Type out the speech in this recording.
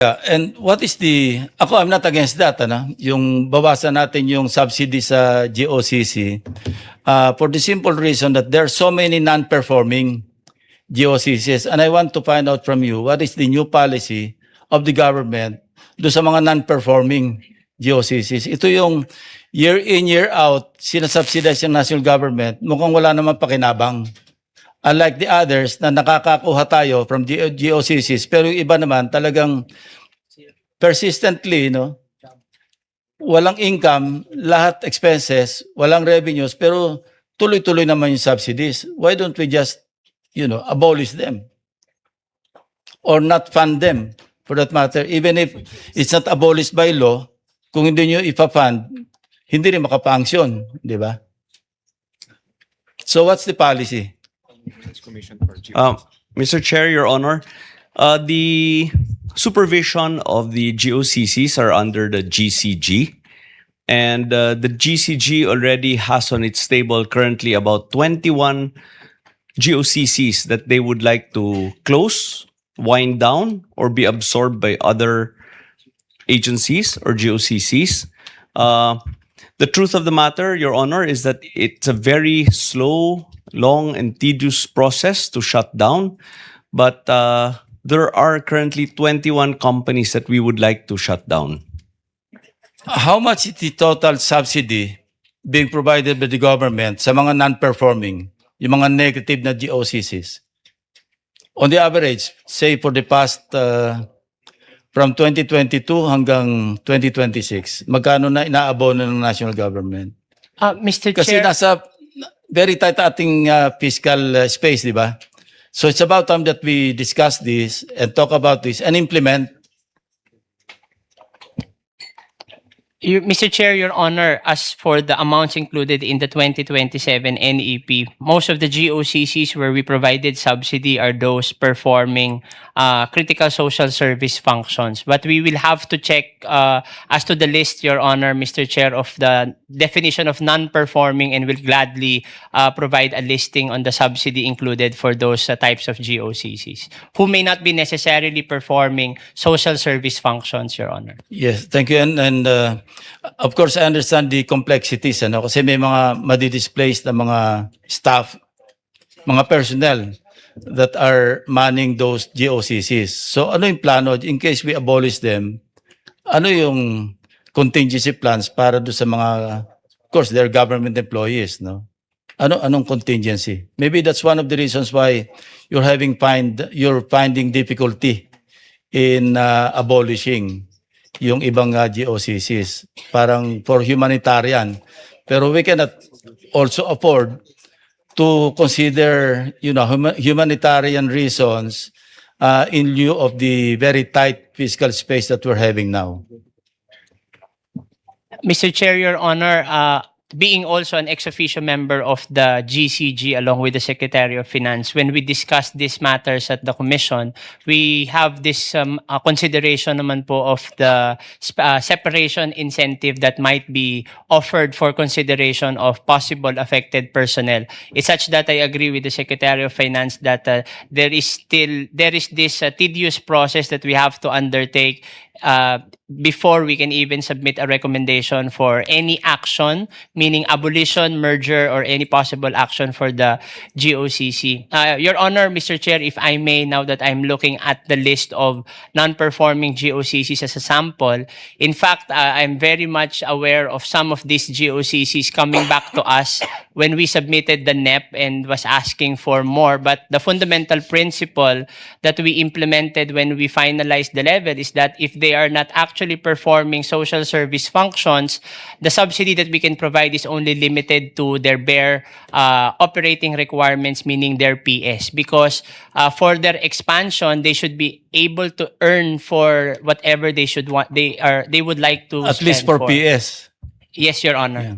Yeah, and what is I'm not against that, yung bawasan natin yung subsidy sa GOCC, for the simple reason that there are so many non-performing GOCCs, and I want to find out from you, what is the new policy of the government do sa mga non-performing GOCCs? Ito yung year in, year out, sinasubsidize yung national government, mukhang wala naman pakinabang. Unlike the others na nakakakuha tayo from GOCCs, pero yung iba naman talagang persistently, walang income, lahat expenses, walang revenues, pero tuloy-tuloy naman yung subsidies. Why don't we just, abolish them? Or not fund them, for that matter. Even if it's not abolished by law, kung hindi nyo ipa-fund, hindi rin makapanksyon, di ba? So what's the policy? Mr. Chair, Your Honor, the supervision of the GOCCs are under the GCG, and the GCG already has on its table currently about 21 GOCCs that they would like to close, wind down, or be absorbed by other agencies or GOCCs. The truth of the matter, Your Honor, is that it's a very slow, long, and tedious process to shut down. But there are currently 21 companies that we would like to shut down. How much is the total subsidy being provided by the government sa mga non-performing, yung mga negative na GOCCs? On the average, say for the past, from 2022 hanggang 2026, magkano na inaabono ng national government? Mr. Kasi Chair, nasa very tight ating fiscal space, di ba? So it's about time that we discuss this and talk about this and implement. Mr. Chair, Your Honor, as for the amounts included in the 2027 NEP, most of the GOCCs where we provided subsidy are those performing critical social service functions. But we will have to check as to the list, Your Honor, Mr. Chair, of the definition of non-performing, and will gladly provide a listing on the subsidy included for those types of GOCCs who may not be necessarily performing social service functions, Your Honor. Yes, thank you. And of course, I understand the complexities, kasi may mga madi-displaced na mga staff, mga personnel that are manning those GOCCs. So ano yung plano in case we abolish them? Ano yung contingency plans para do sa mga, of course, they're government employees, no? Anong contingency? Maybe that's one of the reasons why you're finding difficulty in abolishing yung ibang GOCCs, parang for humanitarian. Pero we cannot also afford to consider, humanitarian reasons in lieu of the very tight fiscal space that we're having now. Mr. Chair, Your Honor, being also an ex officio member of the GCG along with the Secretary of Finance, when we discuss these matters at the Commission, we have this consideration naman po of the separation incentive that might be offered for consideration of possible affected personnel. It's such that I agree with the Secretary of Finance that there is this tedious process that we have to undertake before we can even submit a recommendation for any action, meaning abolition, merger, or any possible action for the GOCC. Your Honor, Mr. Chair, if I may, now that I'm looking at the list of non-performing GOCCs as a sample, in fact, I'm very much aware of some of these GOCCs coming back to us when we submitted the NEP and was asking for more. But the fundamental principle that we implemented when we finalized the level is that if they are not actually performing social service functions, the subsidy that we can provide is only limited to their bare operating requirements, meaning their PS. Because for their expansion, they should be able to earn for whatever they should want. They would like to At least for PS. Yes, Your Honor. Yeah.